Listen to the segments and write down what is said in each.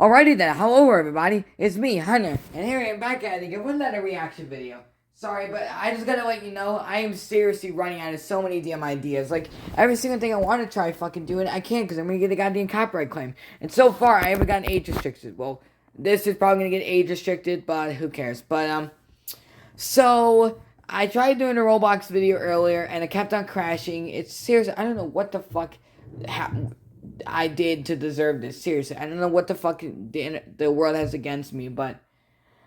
Alrighty then, hello everybody, it's me, Hunter, and here I am back at it again with another reaction video. Sorry, but I just gotta let you know, I am seriously running out of so many damn ideas. Like, every single thing I want to try fucking doing, I can't because I'm gonna get a goddamn copyright claim. And so far, I haven't gotten age restricted. Well, this is probably gonna get age restricted, but who cares. But, so, I tried doing a Roblox video earlier, and it kept on crashing. It's seriously, I don't know what the fuck happened. I did to deserve this. Seriously, I don't know what the fuck the world has against me, but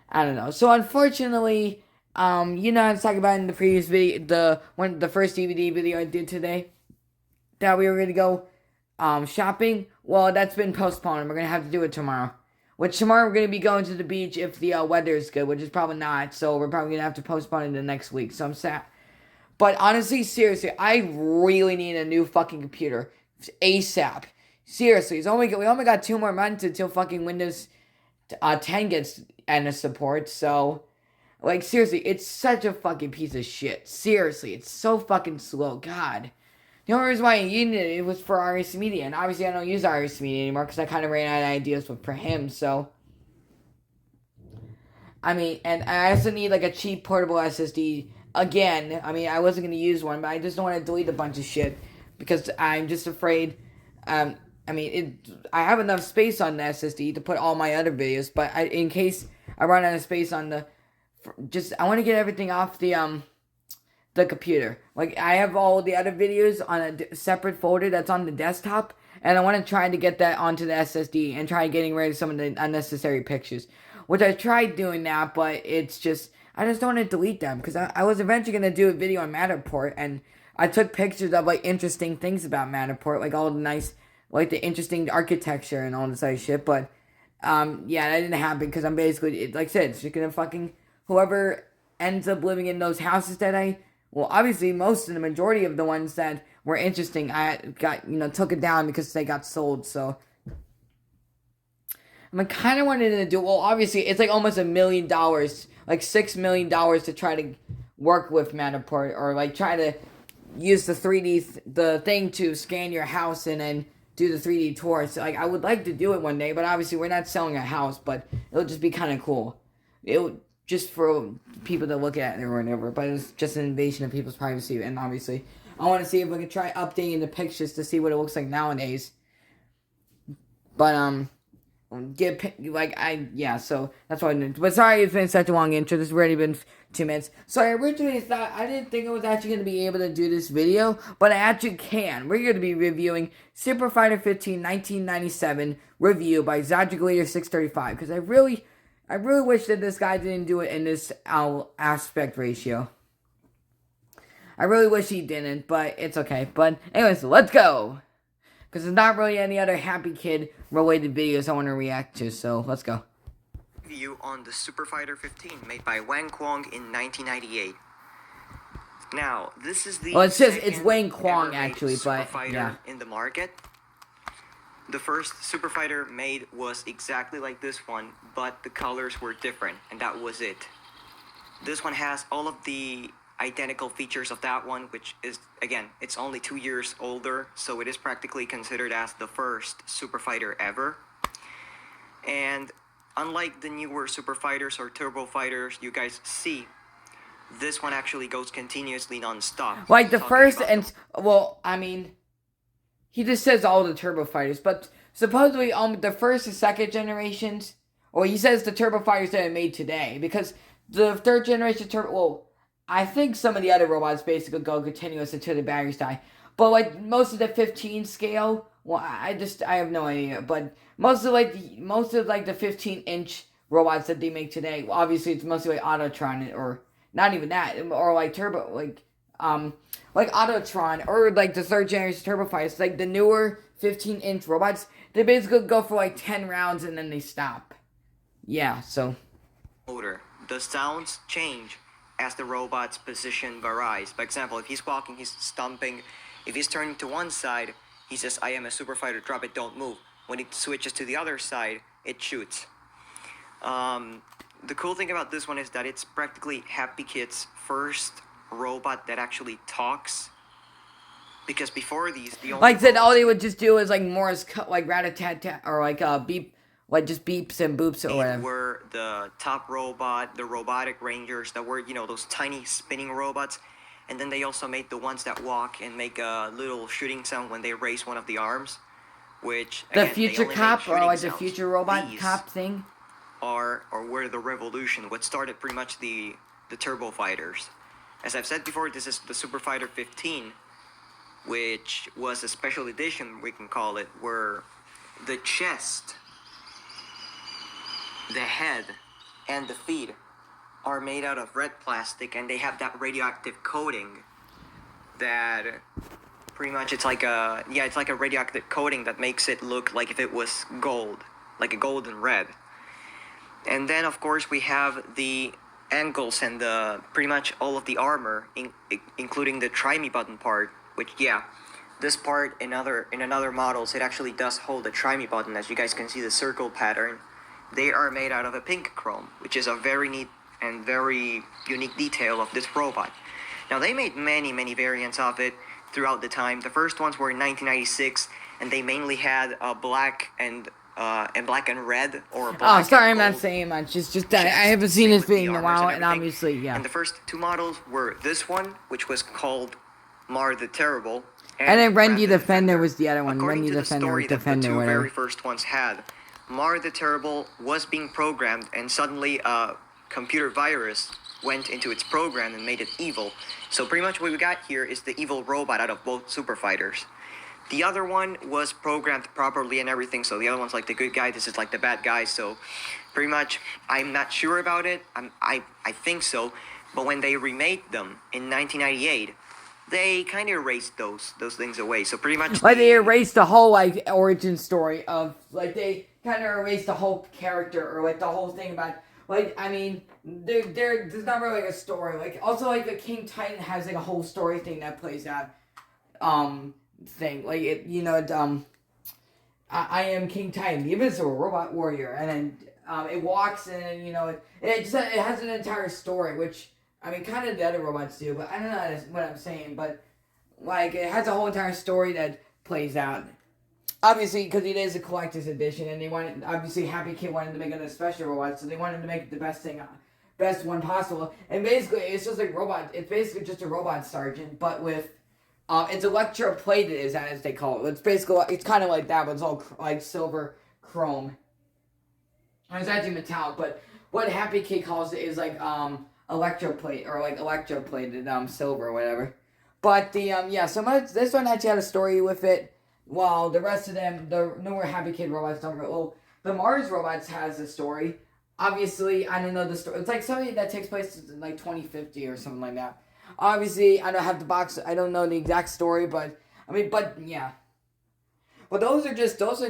I don't know. So unfortunately, you know, I was talking about in the previous video, the first DVD video I did today, that we were gonna go shopping. Well, that's been postponed. We're gonna have to do it tomorrow. Which tomorrow we're gonna be going to the beach if the weather is good, which is probably not. So we're probably gonna have to postpone it to next week. So I'm sad. But honestly, seriously, I really need a new fucking computer ASAP. Seriously, we only got 2 more months until fucking Windows 10 gets end of support. So, like, seriously, it's such a fucking piece of shit. Seriously, it's so fucking slow. God. The only reason why I needed it was for RS Media, and obviously I don't use RS Media anymore because I kind of ran out of ideas for him. So, I mean, and I also need like a cheap portable SSD. Again, I mean, I wasn't gonna use one, but I just don't want to delete a bunch of shit because I'm just afraid. I mean, I have enough space on the SSD to put all my other videos, but in case I run out of space on I want to get everything off the computer. Like, I have all the other videos on a separate folder that's on the desktop, and I want to try to get that onto the SSD and try getting rid of some of the unnecessary pictures. Which I tried doing that, but it's just, I just don't want to delete them, because I was eventually going to do a video on Matterport, and I took pictures of, like, interesting things about Matterport, like all the nice, like, the interesting architecture and all this other shit, but, yeah, that didn't happen, because I'm basically, like I said, it's just gonna fucking, whoever ends up living in those houses that well, obviously, most of the majority of the ones that were interesting, I got, took it down because they got sold, so, I kind of wanted to do, well, obviously, it's like almost $1 million, like $6 million to try to work with Matterport, or, like, try to use the thing to scan your house and then do the 3D tour. So, like, I would like to do it one day, but obviously we're not selling a house, but it'll just be kind of cool. Just for people to look at it or whatever, but it's just an invasion of people's privacy, and obviously I want to see if we can try updating the pictures to see what it looks like nowadays. But, so that's what I did. But sorry it's been such a long intro. This has already been 2 minutes. So I originally thought, I didn't think I was actually going to be able to do this video, but I actually can. We're going to be reviewing Super Fighter 15 1997 review by Zadrigator635, because I really wish that this guy didn't do it in this aspect ratio. I really wish he didn't, but it's okay. But anyways, let's go! Because there's not really any other Happy Kid related videos I want to react to, so let's go. Review on the Super Fighter 15 made by Wang Kwong in 1998. Now, this is the well, it says it's Wang Kwong actually, but yeah. In the market. The first Super Fighter made was exactly like this one, but the colors were different, and that was it. This one has all of the identical features of that one, which is, again, it's only 2 years older, so it is practically considered as the first Super Fighter ever. And unlike the newer Super Fighters or Turbo Fighters you guys see, this one actually goes continuously non-stop. Like the first and, well, I mean, he just says all the Turbo Fighters, but supposedly the first and second generations, well, he says the Turbo Fighters that are made today, because the third generation Turbo, well, I think some of the other robots basically go continuous until the batteries die. But, like, most of the 15 scale, well, I have no idea. But most of the 15-inch robots that they make today, well, obviously it's mostly like Autotron, or not even that, or like Turbo, like Autotron, or like the third generation Turbo Fighters, like the newer 15-inch robots, they basically go for like 10 rounds and then they stop. Yeah, so. The sounds change as the robot's position varies. For example, if he's walking, he's stomping. If he's turning to one side, he says, "I am a Super Fighter, drop it, don't move." When it switches to the other side, it shoots. The cool thing about this one is that it's practically Happy Kid's first robot that actually talks. Because before these, the only like I said, all they would just do is like Morse, like rat-a-tat-tat, or like beep, like just beeps and boops or whatever. Were the top robot, the robotic rangers that were, those tiny spinning robots. And then they also made the ones that walk and make a little shooting sound when they raise one of the arms. Which, the again, future cop, or like the sounds. future robot These cop thing? were the revolution, what started pretty much the turbo fighters. As I've said before, this is the Super Fighter 15, which was a special edition, we can call it, where the chest, the head, and the feet are made out of red plastic, and they have that radioactive coating that pretty much it's like a radioactive coating that makes it look like if it was gold, like a golden red. And then of course we have the ankles and the pretty much all of the armor, including the try me button part, which this part in another models it actually does hold the try me button. As you guys can see, the circle pattern, they are made out of a pink chrome, which is a very neat and very unique detail of this robot. Now they made many variants of it throughout the time. The first ones were in 1996, and they mainly had black and red or black. Oh, sorry, I'm and not gold. saying much. It's just that I haven't seen this With the video in a armors while, and and everything. obviously, yeah. And the first two models were this one, which was called Mar the Terrible, And then Rat Randy Defender was the other one. According Randy to the Defender, story that the Defender, two whatever. very first ones had, Mar the Terrible was being programmed, and suddenly a computer virus went into its program and made it evil. So pretty much what we got here is the evil robot out of both Super Fighters. The other one was programmed properly and everything, so the other one's like the good guy, this is like the bad guy, so pretty much I'm not sure about it. I think so, but when they remade them in 1998, they kind of erased those things away. So pretty much Like, they erased the whole, like, origin story of, like, they kind of erased the whole character, or, like, the whole thing about, like, I mean, there's not really, like, a story. Like, also, like, the King Titan has, like, a whole story thing that plays out, thing. Like, I am King Titan, the invincible robot warrior, and then, it walks, and then, it has an entire story, which, I mean, kind of the other robots do, but I don't know what I'm saying, but, like, it has a whole entire story that plays out. Obviously, because it is a collector's edition, and they wanted, obviously, Happy Kid wanted to make it a special robot, so they wanted to make it the best one possible. And basically, it's just like it's basically just a robot sergeant, but with, it's electroplated, as they call it. It's basically, it's kind of like that, but it's all, like, silver chrome. And it's actually metallic, but what Happy Kid calls it is, like, electroplate, or, like, electroplated, silver or whatever. But so this one actually had a story with it, while the rest of them, the newer Happy Kid robots don't. Well, the Mars robots has a story. Obviously, I don't know the story. It's like something that takes place in like 2050 or something like that. Obviously, I don't have the box. I don't know the exact story, but yeah. But those are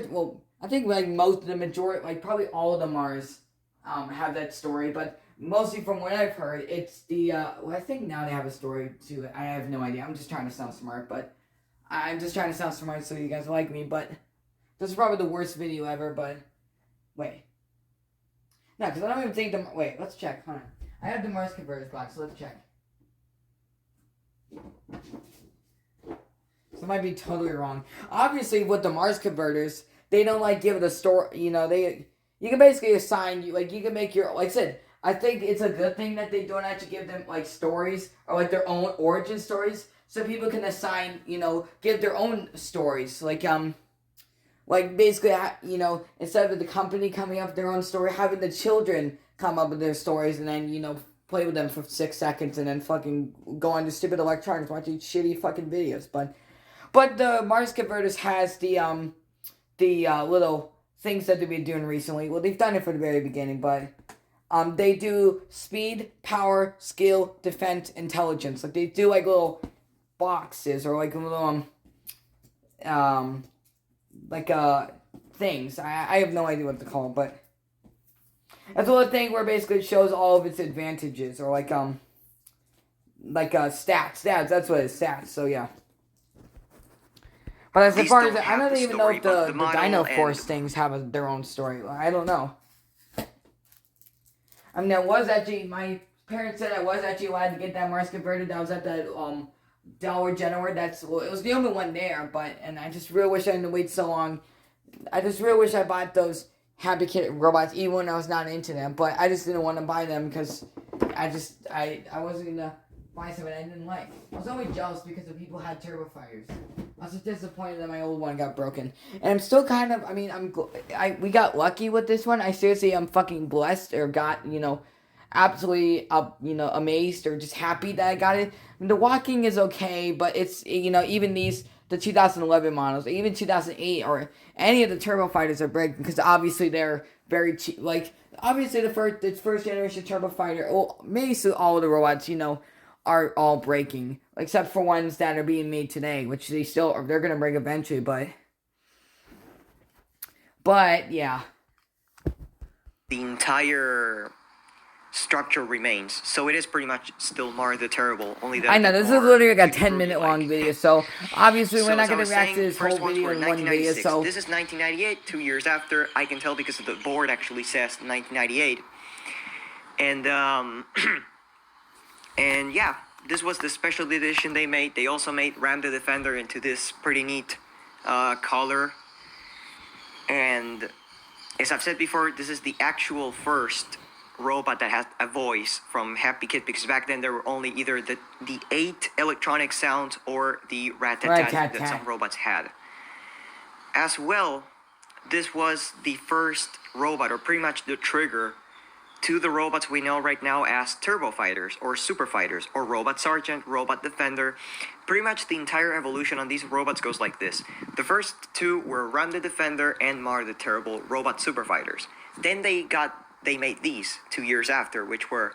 well, I think like the majority, like probably all of the Mars, have that story, but. Mostly from what I've heard, it's the, I think now they have a story to it. I have no idea. I'm just trying to sound smart, but I'm just trying to sound smart so you guys like me, but this is probably the worst video ever, but wait. No, because I don't even think wait, let's check. Hold on. I have the Mars Converters box, so let's check. So I might be totally wrong. Obviously, with the Mars Converters, they don't, like, give it a story, you can basically assign, you can make your, like I said, I think it's a good thing that they don't actually give them, like, stories, or, like, their own origin stories, so people can assign, give their own stories, like, basically, instead of the company coming up with their own story, having the children come up with their stories, and then, play with them for 6 seconds, and then fucking go on to stupid electronics, watch these shitty fucking videos, but the Mars Converters has the little things that they've been doing recently. Well, they've done it from the very beginning, but they do speed, power, skill, defense, intelligence. Like, they do, like, little boxes, or, like, little, things. I have no idea what to call it, but that's a little thing where basically it shows all of its advantages, or, stats. Stats, that's what it is, stats, so, yeah. But as far as, I don't even know if the Dino Force things have their own story. I don't know. I mean, my parents said I was actually allowed to get that Mars Converted. That was at the, Dollar General. It was the only one there, and I just really wish I didn't wait so long. I just really wish I bought those Happy Kid robots, even when I was not into them. But I just didn't want to buy them because I wasn't gonna buy something I didn't like. I was always jealous because the people had turbo fighters. I was just disappointed that my old one got broken, and I'm still kind of. I mean, we got lucky with this one. I seriously am fucking blessed, or got absolutely amazed or just happy that I got it. I mean, the walking is okay, but it's even the 2011 models, even 2008 or any of the turbo fighters are breaking because obviously they're very cheap. Like obviously the first generation turbo fighter, well, basically all of the robots are all breaking except for ones that are being made today, which they're gonna break eventually, but yeah. The entire structure remains, so it is pretty much still Mara the Terrible. Only that I know this is literally like a 10-minute long video, so obviously we're not gonna react to this whole video in one video. So this is 1998, 2 years after. I can tell because the board actually says 1998, and and yeah, this was the special edition they made. They also made Ram the Defender into this pretty neat color, and as I've said before, this is the actual first robot that has a voice from Happy Kid, because back then there were only either the 8 electronic sounds or the rat-tat-tat that some robots had. As well, this was the first robot, or pretty much the trigger, to the robots we know right now as Turbo Fighters, or Super Fighters, or Robot Sergeant, Robot Defender. Pretty much the entire evolution on these robots goes like this. The first two were Ram the Defender and Mar the Terrible, Robot Super Fighters. Then they made these 2 years after, which were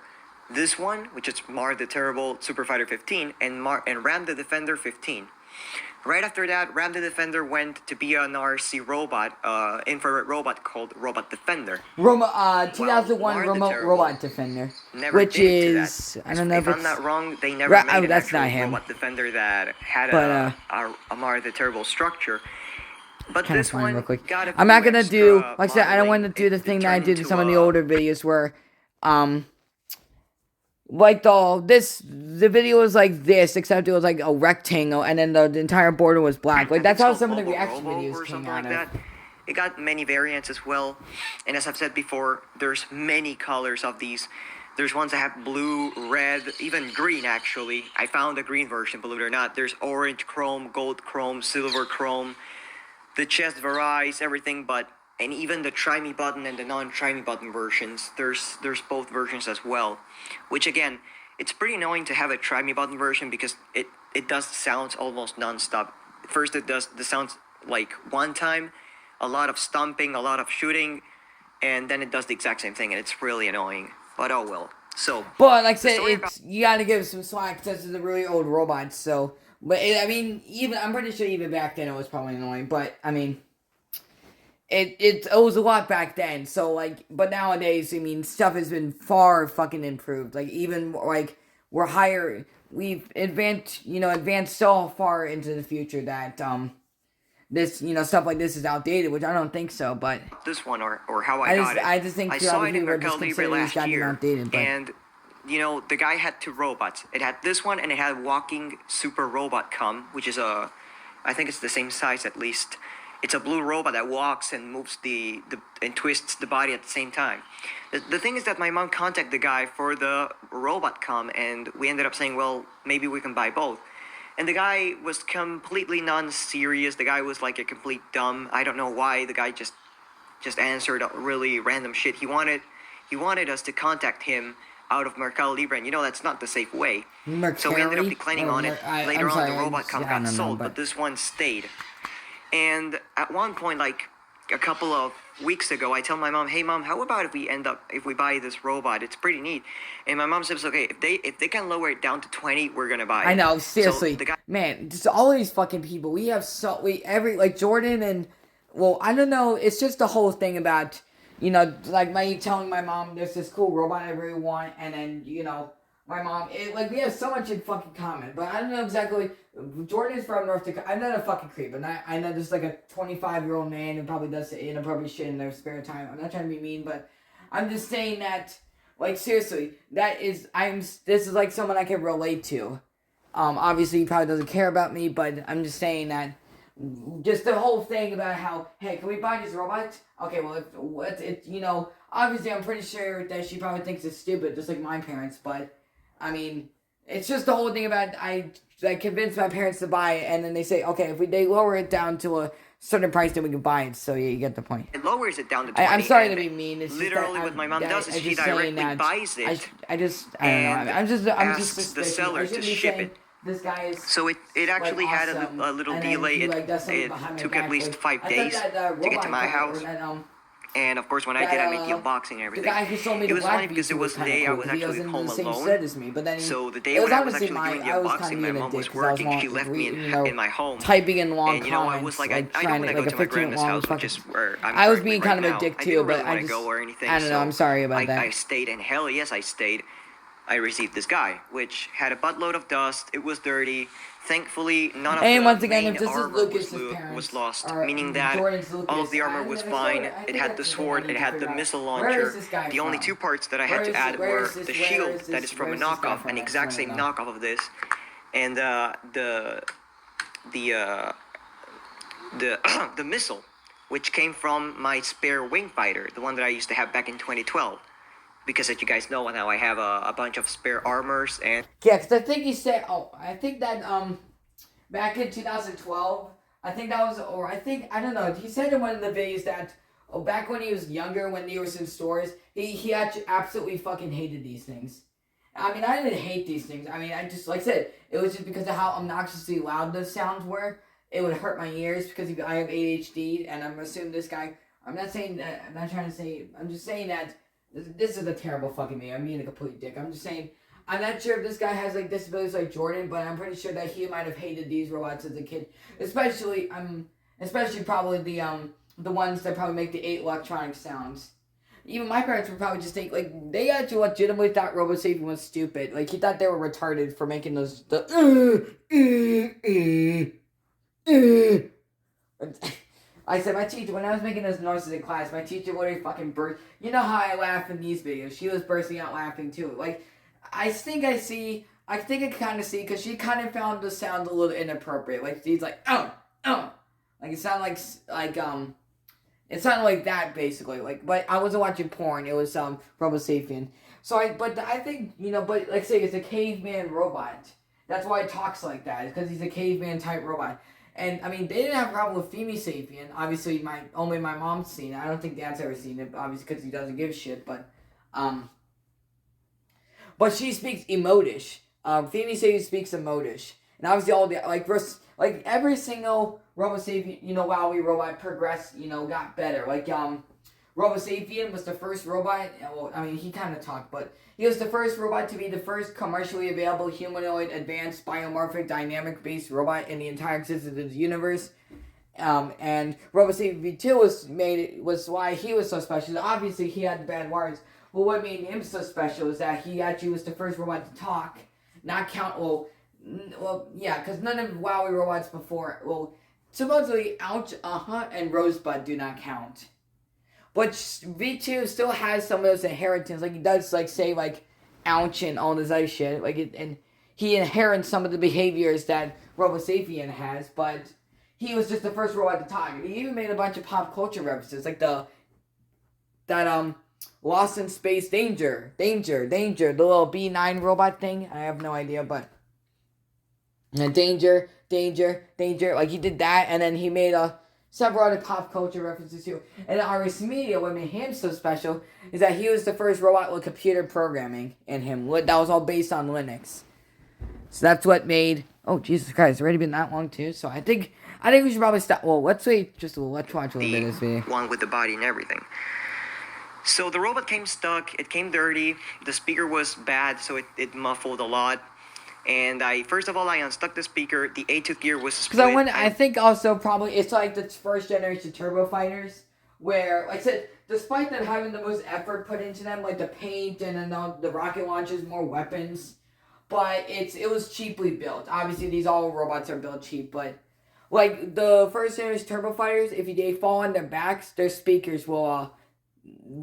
this one, which is Mar the Terrible Super Fighter 15, and Ram the Defender 15. Right after that, Ram the Defender went to be an RC robot, infrared robot called Robot Defender. 2001 Robot Defender, which is I don't know if I'm not wrong, they never made an actual Robot Defender that had a Mar the Terrible structure. But this one real quick. got a I'm not gonna do, extra like I said, I don't want to modeling. do the It thing that I turned did in into some of the older videos where, like the video was like this, except it was like a rectangle, and then the entire border was black. Like that's how some of the reaction videos came out of. It got many variants as well, and as I've said before, there's many colors of these. There's ones that have blue, red, even green actually. I found a green version, believe it or not. There's orange chrome, gold chrome, silver chrome. The chest varies, everything, and even the try me button and the non-try me button versions, there's both versions as well. Which again, it's pretty annoying to have a try me button version because it does sounds almost non-stop. First it does the sounds like one time, a lot of stomping, a lot of shooting, and then it does the exact same thing, and it's really annoying. But oh well. So, but like I said, you gotta give some slack because it's a really old robot, so. But I'm pretty sure even back then it was probably annoying. But I mean, it was a lot back then. So like, but nowadays, I mean, stuff has been far fucking improved. Like even like we've advanced so far into the future that this stuff like this is outdated, which I don't think so. But this one or how I got it. I just think I saw it in Mercado Libre last year, outdated, and. The guy had 2 robots. It had this one, and it had walking super robot come, which is I think it's the same size at least. It's a blue robot that walks and moves and twists the body at the same time. The thing is that my mom contacted the guy for the robot come, and we ended up saying, well, maybe we can buy both. And the guy was completely non-serious. The guy was like a complete dumb. I don't know why. The guy just answered really random shit. He wanted us to contact him out of Mercado Libre, and that's not the safe way. So we ended up declining on it. Later on, the robot got sold, but this one stayed. And at one point, like a couple of weeks ago, I tell my mom, "Hey, mom, how about if we buy this robot? It's pretty neat." And my mom says, "Okay, if they can lower it down to 20, we're gonna buy it." I know, seriously, so man, just all these fucking people. We have Jordan and I don't know. It's just the whole thing about. Like me telling my mom there's this cool robot I really want, and then, my mom, we have so much in fucking common, but I don't know exactly. Jordan is from North Dakota. I'm not a fucking creep, but I know there's like a 25-year-old man who probably does inappropriate shit in their spare time. I'm not trying to be mean, but I'm just saying that, seriously, this is like someone I can relate to. Obviously he probably doesn't care about me, but I'm just saying that, just the whole thing about how, hey, can we buy this robot? Okay, well, obviously I'm pretty sure that she probably thinks it's stupid, just like my parents, but, I mean, it's just the whole thing about, I convinced my parents to buy it, and then they say, okay, if they lower it down to a certain price, then we can buy it, so yeah, you get the point. It lowers it down to 20. I'm sorry to be mean. It's literally what my mom does is she directly buys it. I don't know. I'm just asks the seller to ship it. This guy is so it actually like, had awesome. a little And delay. It took at least 5 days to get to my house. And of course, when I did, I made the unboxing and everything. The guy who sold me the it was black funny because it was the day I was actually home alone. So the day when I was actually doing the unboxing, my mom was working. She left me in my home. Typing in long and I was like, I don't want to go to my grandma's house, which is where I was being kind of a dick too, but I didn't really want to go or anything. I don't know. I'm sorry about that. I stayed, and hell yes, I stayed. I received this guy, which had a buttload of dust. It was dirty. Thankfully, none of and the once again, main if this armor is was lost, meaning that all of the armor was fine. It had the sword, it had the missile launcher. The only two parts that I had to add were the shield that is from a knockoff, an exact same knockoff of this, and the missile, which came from my spare wing fighter, the one that I used to have back in 2012. Because as you guys know now, I have a bunch of spare armors and... Yeah, because I think he said... Oh, I think that, back in 2012, I think that was... Or I don't know. He said in one of the videos that... Oh, back when he was younger, when he was in stores, he actually absolutely fucking hated these things. I mean, I didn't hate these things. I mean, I just... Like I said, it was just because of how obnoxiously loud those sounds were. It would hurt my ears because I have ADHD, and I'm assuming this guy... I'm not saying that... I'm not trying to say... I'm just saying that... This is a terrible fucking me. I'm being a complete dick. I'm just saying, I'm not sure if this guy has like disabilities like Jordan, but I'm pretty sure that he might have hated these robots as a kid. Especially probably the ones that probably make the 8 electronic sounds. Even my parents would probably just think like they actually legitimately thought RoboSapien was stupid. Like he thought they were retarded for making those I said, my teacher, when I was making those noises in class, my teacher would fucking burst. You know how I laugh in these videos. She was bursting out laughing too. Like, I think I kind of see, because she kind of found the sound a little inappropriate. Like, she's like, oh. Like, it sounded it sounded like that, basically. Like, but I wasn't watching porn. It was, RoboSapien. But I think, but like I say, it's a caveman robot. That's why it talks like that. It's because he's a caveman type robot. And, I mean, they didn't have a problem with FemiSapien. Obviously, only my mom's seen it. I don't think Dad's ever seen it, obviously, because he doesn't give a shit. But she speaks Emotish. FemiSapien speaks Emotish. And obviously, all the, like every single RoboSapien, WoW robot progressed, got better. Like, RoboSapien was the first robot, well, I mean, he kind of talked, but he was the first robot to be the first commercially available humanoid, advanced, biomorphic, dynamic-based robot in the entire existence of the universe. And RoboSapien 2 was why he was so special. Obviously, he had bad words. But what made him so special is that he actually was the first robot to talk, not count, yeah, because none of WoW robots before, supposedly Ouch, and Rosebud do not count. But V2 still has some of those inheritance, like he does, like say, like ouch and all this other shit, and he inherits some of the behaviors that RoboSapien has. But he was just the first robot to talk. He even made a bunch of pop culture references, like that Lost in Space Danger, the little B9 robot thing. I have no idea, but danger, like he did that, and then he made several other pop culture references too. And RS Media, what made him so special is that he was the first robot with computer programming in him. That was all based on Linux. So that's what made... Oh, Jesus Christ, it's already been that long too. So I think we should probably stop. Well, let's watch a little bit of this video. One with the body and everything. So the robot came stuck, it came dirty, the speaker was bad, so it muffled a lot. And first of all, I unstuck the speaker. The A2 gear was split. Because I think also probably it's like the first generation turbo fighters, where, like I said, despite them having the most effort put into them, like the paint and then the rocket launches, more weapons, but it was cheaply built. Obviously, these all robots are built cheap, but like the first generation turbo fighters, if they fall on their backs, their speakers will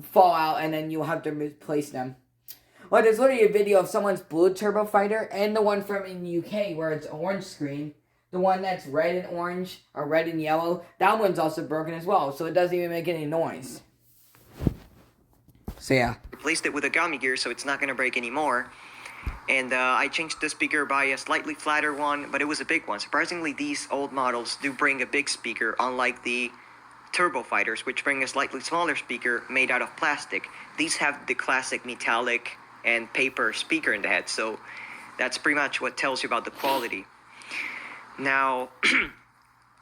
fall out, and then you'll have to replace them. Well, there's literally a video of someone's blue turbo fighter and the one from in the UK where it's orange screen. the one that's red and orange, or red and yellow, that one's also broken as well, so it doesn't even make any noise. So yeah. Replaced it with a gummy gear so it's not going to break anymore. And I changed the speaker by a slightly flatter one, but it was a big one. Surprisingly, these old models do bring a big speaker, unlike the Turbo Fighters, which bring a slightly smaller speaker made out of plastic. These have the classic metallic and paper speaker in the head, so that's pretty much what tells you about the quality. Now,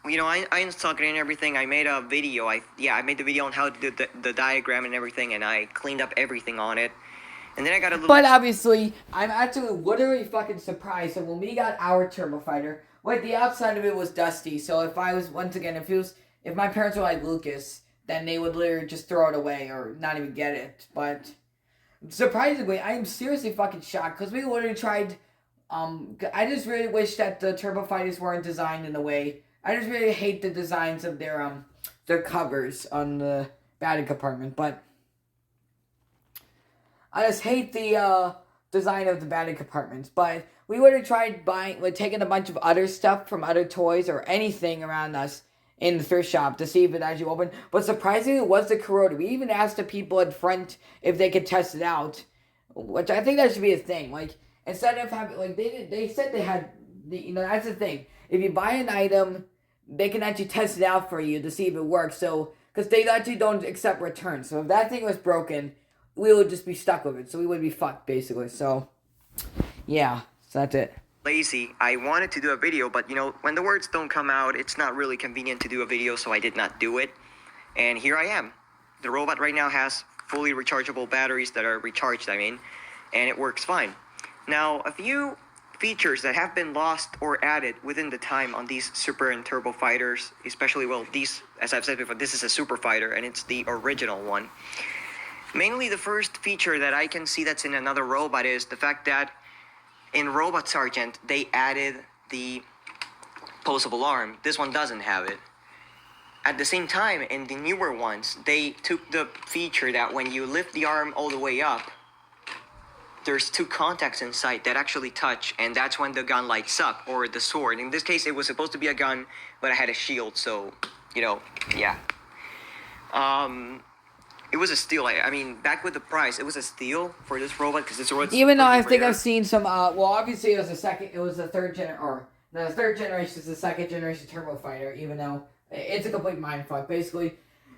you know, I installed it and everything. I made a video. I made the video on how to do the diagram and everything, and I cleaned up everything on it. And then I got a little... But obviously, I'm actually literally fucking surprised that when we got our Turbo Fighter, like, the outside of it was dusty, so if I was, once again, if my parents were like Lucas, then they would literally just throw it away or not even get it. But surprisingly, I am seriously fucking shocked, because we literally tried, I just really wish that the Turbo Fighters weren't designed in a way. I just really hate the designs of their covers on the battery compartment, but I just hate the design of the battery compartments. But we would have tried taking a bunch of other stuff from other toys or anything around us in the thrift shop to see if it actually opened. But surprisingly, it was the Corona. We even asked the people in front if they could test it out, which I think that should be a thing. Like, instead of having, like, they said they had, that's the thing. If you buy an item, they can actually test it out for you to see if it works. So, because they actually don't accept returns. So if that thing was broken, we would just be stuck with it. So we would be fucked, basically. So, yeah. So that's it. Lazy. I wanted to do a video, but, you know, when the words don't come out, it's not really convenient to do a video, so I did not do it. And here I am. The robot right now has fully rechargeable batteries that are recharged, and it works fine. Now, a few features that have been lost or added within the time on these Super and Turbo Fighters, especially, well, these, as I've said before, this is a Super Fighter, and it's the original one. Mainly the first feature that I can see that's in another robot is the fact that in Robot Sergeant, they added the posable arm. This one doesn't have it. At the same time, in the newer ones, they took the feature that when you lift the arm all the way up, there's two contacts inside that actually touch, and that's when the gun lights up, or the sword. In this case, it was supposed to be a gun, but I had a shield, so, you know, yeah. It was a steal. I mean, back with the price, it was a steal for this robot because this robot's even though I rare. think I've seen some. Well, obviously it was the third generation is the second generation Turbo Fighter. Even though it's a complete mindfuck. Basically,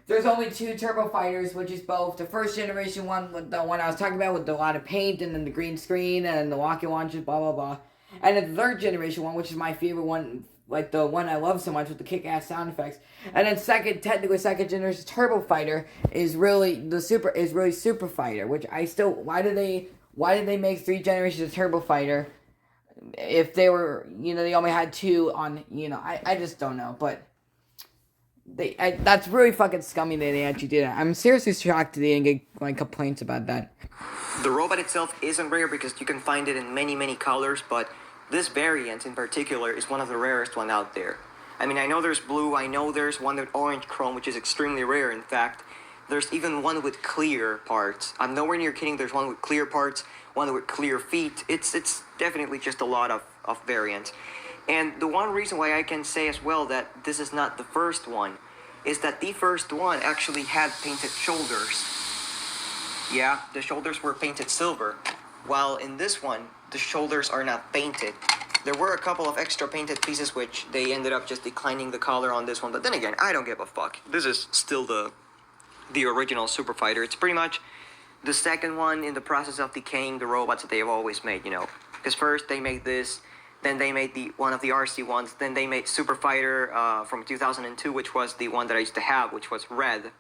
there's only two Turbo Fighters, which is both the first generation one, with the one I was talking about with a lot of paint and then the green screen and the rocket launchers, blah blah blah, and then the third generation one, which is my favorite one. Like the one I love so much with the kick-ass sound effects, and then second generation Turbo Fighter is really Super Fighter, which I still why did they make 3 generations of Turbo Fighter if they were they only had 2 on I just don't know, but that's really fucking scummy that they actually did it. I'm seriously shocked that they didn't get complaints about that. The robot itself isn't rare because you can find it in many colors, but this variant in particular is one of the rarest one out there. I mean, I know there's blue, I know there's one with orange chrome, which is extremely rare, in fact. There's even one with clear parts. I'm nowhere near kidding, there's one with clear parts, one with clear feet. It's definitely just a lot of variants. And the one reason why I can say as well that this is not the first one is that the first one actually had painted shoulders. Yeah, the shoulders were painted silver, while in this one, the shoulders are not painted. There were a couple of extra painted pieces which they ended up just declining the color on this one, but then again, I don't give a fuck. This is still the original Super Fighter. It's pretty much the second one in the process of decaying the robots that they have always made, Because first they made this, then they made one of the RC ones, then they made Super Fighter from 2002, which was the one that I used to have, which was red.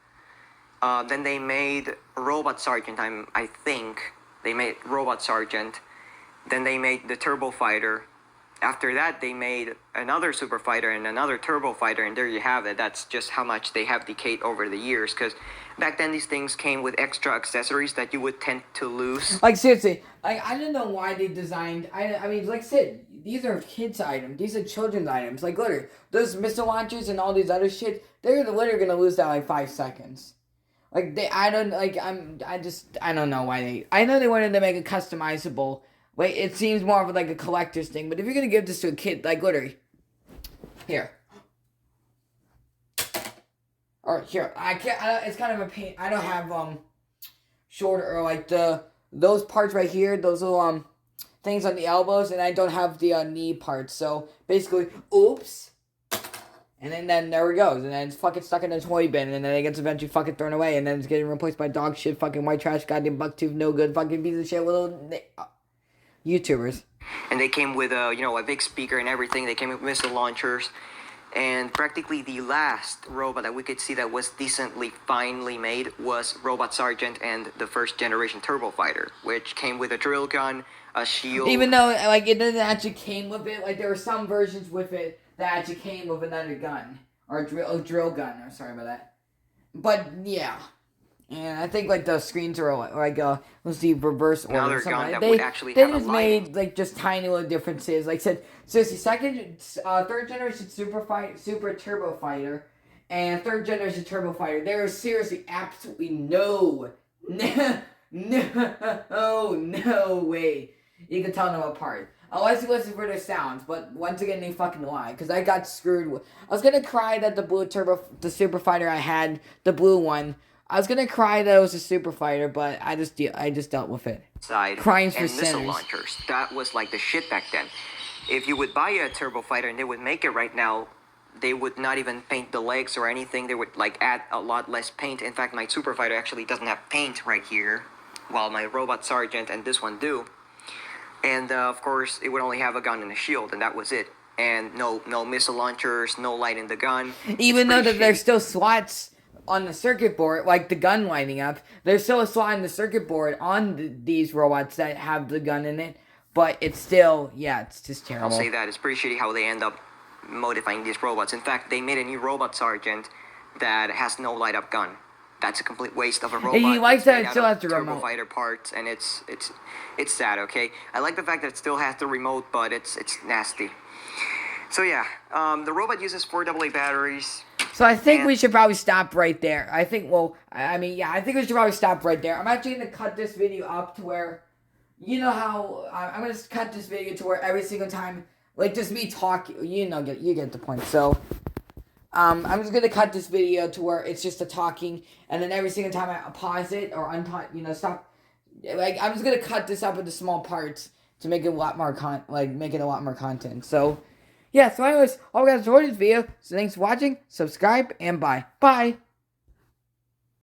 Then they made Robot Sergeant, I think. They made Robot Sergeant. Then they made the Turbo Fighter. After that, they made another Super Fighter and another Turbo Fighter, and there you have it. That's just how much they have decayed over the years, because back then these things came with extra accessories that you would tend to lose. Like, seriously, I don't know why they designed... I mean, like I said, these are kids' items. These are children's items. Like, literally, those missile launchers and all these other shit, they're literally going to lose that in, 5 seconds. Like, I don't know why they... I know they wanted to make it customizable. Wait, it seems more of like a collector's thing, but if you're gonna give this to a kid, like literally, Here. Or here, I can't. It's kind of a pain. I don't have shoulder or like those parts right here. Those little things on the elbows, and I don't have the knee parts. So basically, oops. And then there it goes, and then it's fucking stuck in a toy bin, and then it gets eventually fucking thrown away, and then it's getting replaced by dog shit, fucking white trash, goddamn bucktooth, no good, fucking piece of shit, little YouTubers. And they came with a big speaker and everything. They came with missile launchers. And practically the last robot that we could see that was decently finely made was Robot Sergeant and the first generation Turbo Fighter, which came with a drill gun, a shield. Even though like it didn't actually came with it, like there were some versions with it that actually came with another gun or a drill gun. Or sorry about that. But yeah, and I think like the screens are like let's see, reverse order. Another gun that they would actually they have just a lighting. made like just tiny little differences. Like I said, seriously, third generation Super Turbo Fighter, and third generation Turbo Fighter. There is seriously absolutely no way you can tell them apart. Unless you listen for their sounds, but once again, they fucking lie. Because I got screwed. I was gonna cry that the Super Fighter I had, the blue one, I was gonna cry that it was a Super Fighter, but I just dealt with it. Side Crying for and missile sinners. launchers. That was like the shit back then. If you would buy a Turbo Fighter and they would make it right now, they would not even paint the legs or anything. They would like add a lot less paint. In fact, my Super Fighter actually doesn't have paint right here, while my Robot Sergeant and this one do. And of course, it would only have a gun and a shield, and that was it. And no missile launchers, no light in the gun. Even though that there's still slots on the circuit board, like the gun lighting up, there's still a slot in the circuit board on these robots that have the gun in it. But it's still, it's just terrible. I'll say that. It's pretty shitty how they end up modifying these robots. In fact, they made a new Robot Sergeant that has no light-up gun. That's a complete waste of a robot. He likes that it still has the Turbo remote. Fighter parts, and it's sad. Okay, I like the fact that it still has the remote, but it's nasty. So yeah, the robot uses 4 AA batteries. So I think we should probably stop right there. I think I think we should probably stop right there. I'm actually gonna cut this video up to where, you know how I'm gonna cut this video to where every single time, like just me talking, you get the point. So. I'm just gonna cut this video to where it's just a talking, and then every single time I pause it or stop. Like I'm just gonna cut this up into small parts to make it a lot more content. So, yeah. So, anyways, hope you guys enjoyed this video. So, thanks for watching. Subscribe and bye. Bye.